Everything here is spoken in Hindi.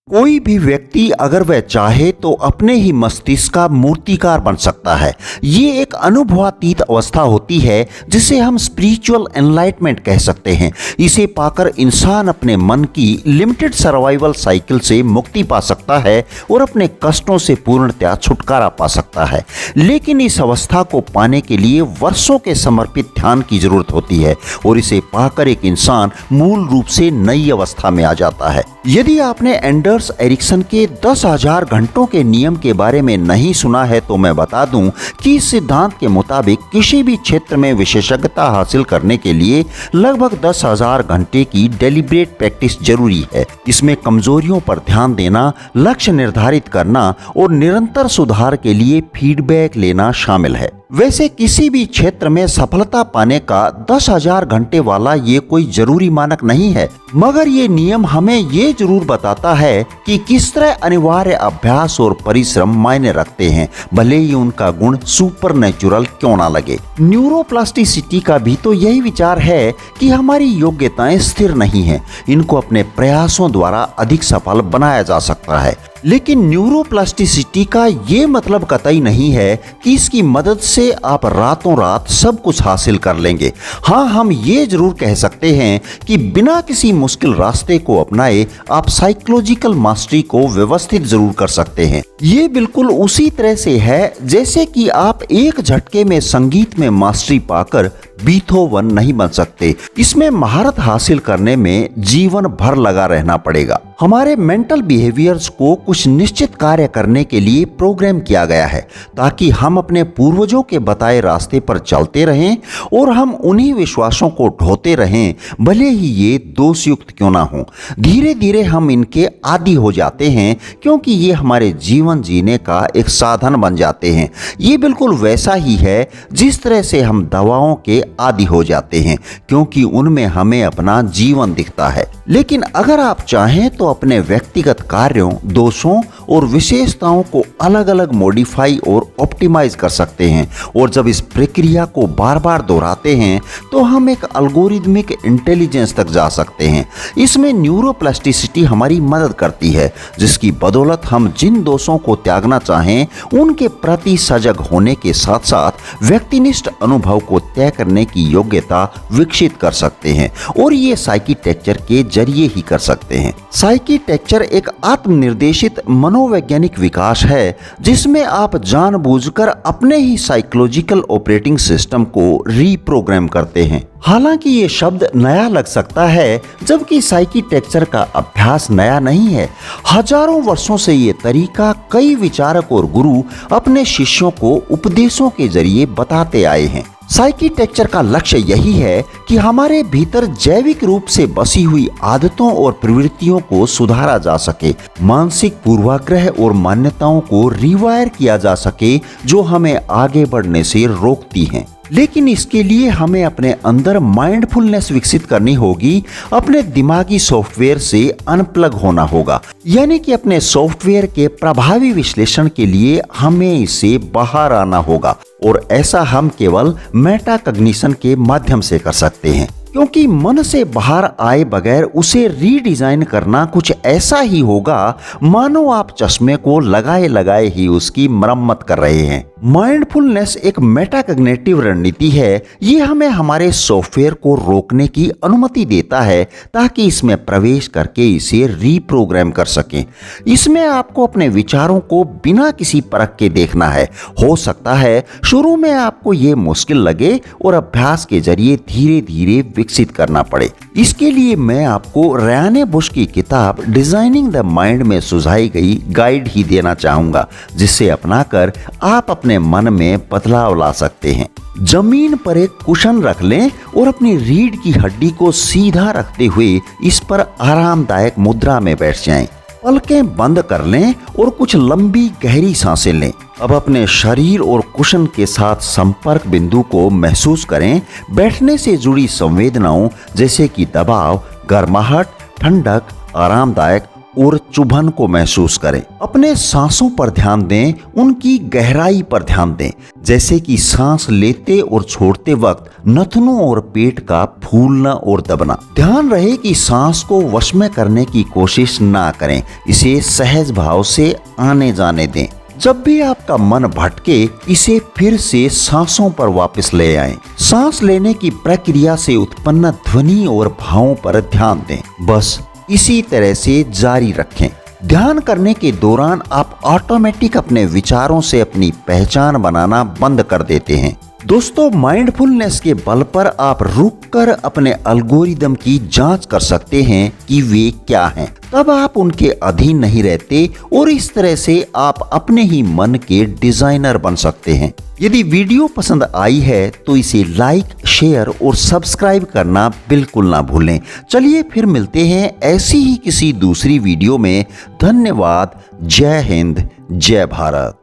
कोई भी व्यक्ति अगर वह चाहे तो अपने ही मस्तिष्क का मूर्तिकार बन सकता है। ये एक अनुभवातीत अवस्था होती है जिसे हम स्पिरिचुअल एनलाइटमेंट कह सकते हैं। इसे पाकर इंसान अपने मन की लिमिटेड सर्वाइवल साइकिल से मुक्ति पा सकता है और अपने कष्टों से पूर्णतया छुटकारा पा सकता है। लेकिन इस अवस्था को पाने के लिए वर्षों के समर्पित ध्यान की जरूरत होती है और इसे पाकर एक इंसान मूल रूप से नई अवस्था में आ जाता है। यदि आपने एंडर्स एरिक्सन के 10,000 घंटों के नियम के बारे में नहीं सुना है तो मैं बता दूं कि इस सिद्धांत के मुताबिक किसी भी क्षेत्र में विशेषज्ञता हासिल करने के लिए लगभग 10,000 घंटे की डेलिब्रेट प्रैक्टिस जरूरी है। इसमें कमजोरियों पर ध्यान देना, लक्ष्य निर्धारित करना और निरंतर सुधार के लिए फीडबैक लेना शामिल है। वैसे किसी भी क्षेत्र में सफलता पाने का 10,000 घंटे वाला ये कोई जरूरी मानक नहीं है, मगर ये नियम हमें ये जरूर बताता है कि किस तरह अनिवार्य अभ्यास और परिश्रम मायने रखते हैं, भले ही उनका गुण सुपरनेचुरल क्यों ना लगे। न्यूरोप्लास्टिसिटी का भी तो यही विचार है कि हमारी योग्यताएं स्थिर नहीं हैं, इनको अपने प्रयासों द्वारा अधिक सफल बनाया जा सकता है। लेकिन न्यूरोप्लास्टिसिटी का ये मतलब कतई नहीं है कि इसकी मदद से आप रातों रात सब कुछ हासिल कर लेंगे। हाँ, हम ये जरूर कह सकते हैं कि बिना किसी मुश्किल रास्ते को अपनाए आप साइकोलॉजिकल मास्टरी को व्यवस्थित जरूर कर सकते हैं। ये बिल्कुल उसी तरह से है जैसे कि आप एक झटके में संगीत में मास्टरी पाकर बीथोवन नहीं बन सकते। इसमें महारत हासिल करने में जीवन भर लगा रहना पड़ेगा। हमारे मेंटल बिहेवियर्स को कुछ निश्चित कार्य करने के लिए प्रोग्राम किया गया है ताकि हम अपने पूर्वजों के बताए रास्ते पर चलते रहें और हम उन्हीं विश्वासों को ढोते रहें, भले ही ये दोषयुक्त क्यों ना हो। धीरे धीरे हम इनके आदी हो जाते हैं क्योंकि ये हमारे जीवन जीने का एक साधन बन जाते हैं। ये बिल्कुल वैसा ही है जिस तरह से हम दवाओं के आदी हो जाते हैं क्योंकि उनमें हमें अपना जीवन दिखता है। लेकिन अगर आप चाहें तो अपने व्यक्तिगत कार्यों, दोषों और विशेषताओं को अलग अलग मॉडिफाई और ऑप्टिमाइज कर सकते हैं और जब इस प्रक्रिया को बार बार दोहराते हैं तो हम एक एल्गोरिथमिक इंटेलिजेंस तक जा सकते हैं। इसमें न्यूरोप्लास्टिसिटी हमारी मदद करती है जिसकी बदौलत हम जिन दोषों को त्यागना चाहें उनके प्रति सजग होने के साथ साथ व्यक्तिनिष्ठ अनुभव को तय करने की योग्यता विकसित कर सकते हैं और ये साइकीटेक्चर के जरिए ही कर सकते हैं। साइकीटेक्चर एक आत्मनिर्देशित मनोवैज्ञानिक विकास है जिसमें आप जानबूझकर अपने ही साइकोलॉजिकल ऑपरेटिंग सिस्टम को रीप्रोग्राम करते हैं। हालांकि ये शब्द नया लग सकता है जबकि साइकीटेक्चर का अभ्यास नया नहीं है। हजारों वर्षों से ये तरीका कई विचारक और गुरु अपने शिष्यों को उपदेशों के जरिए बताते आए हैं। साइकीटेक्चर का लक्ष्य यही है कि हमारे भीतर जैविक रूप से बसी हुई आदतों और प्रवृत्तियों को सुधारा जा सके, मानसिक पूर्वाग्रह और मान्यताओं को रिवायर किया जा सके जो हमें आगे बढ़ने से रोकती हैं। लेकिन इसके लिए हमें अपने अंदर माइंडफुलनेस विकसित करनी होगी, अपने दिमागी सॉफ्टवेयर से अनप्लग होना होगा, यानी कि अपने सॉफ्टवेयर के प्रभावी विश्लेषण के लिए हमें इससे बाहर आना होगा और ऐसा हम केवल मेटाकॉग्निशन के माध्यम से कर सकते हैं क्योंकि मन से बाहर आए बगैर उसे रीडिजाइन करना कुछ ऐसा ही होगा मानो आप चश्मे को लगाए लगाए ही उसकी मरम्मत कर रहे हैं। माइंडफुलनेस एक मेटाकॉग्निटिव रणनीति है। ये हमें हमारे सॉफ्टवेयर को रोकने की अनुमति देता है ताकि इसमें प्रवेश करके इसे रीप्रोग्राम कर सकें। इसमें आपको अपने विचारों को बिना किसी परख के देखना है। हो सकता है शुरू में आपको ये मुश्किल लगे और अभ्यास के जरिए धीरे धीरे विकसित करना पड़े। इसके लिए मैं आपको रयान बुश की किताब डिजाइनिंग द माइंड में सुझाई गई गाइड ही देना चाहूंगा जिसे अपनाकर आप अपने मन में बदलाव ला सकते हैं। जमीन पर एक कुशन रख लें और अपनी रीढ़ की हड्डी को सीधा रखते हुए इस पर आरामदायक मुद्रा में बैठ जाएं। पलकें बंद कर लें और कुछ लंबी गहरी सांसें लें। अब अपने शरीर और कुशन के साथ संपर्क बिंदु को महसूस करें। बैठने से जुड़ी संवेदनाओं जैसे कि दबाव, गर्माहट, ठंडक, आरामदायक और चुभन को महसूस करें। अपने सांसों पर ध्यान दें, उनकी गहराई पर ध्यान दें, जैसे कि सांस लेते और छोड़ते वक्त नथनों और पेट का फूलना और दबना। ध्यान रहे कि सांस को वश में करने की कोशिश ना करें, इसे सहज भाव से आने जाने दें। जब भी आपका मन भटके, इसे फिर से सांसों पर वापस ले आएं। सांस लेने की प्रक्रिया से उत्पन्न ध्वनि और भावों पर ध्यान दें। बस इसी तरह से जारी रखें। ध्यान करने के दौरान आप ऑटोमेटिक अपने विचारों से अपनी पहचान बनाना बंद कर देते हैं। दोस्तों, माइंडफुलनेस के बल पर आप रुककर अपने एल्गोरिदम की जांच कर सकते हैं कि वे क्या हैं। तब आप उनके अधीन नहीं रहते और इस तरह से आप अपने ही मन के डिजाइनर बन सकते हैं। यदि वीडियो पसंद आई है तो इसे लाइक, शेयर और सब्सक्राइब करना बिल्कुल ना भूलें। चलिए फिर मिलते हैं ऐसी ही किसी दूसरी वीडियो में। धन्यवाद। जय हिंद, जय भारत।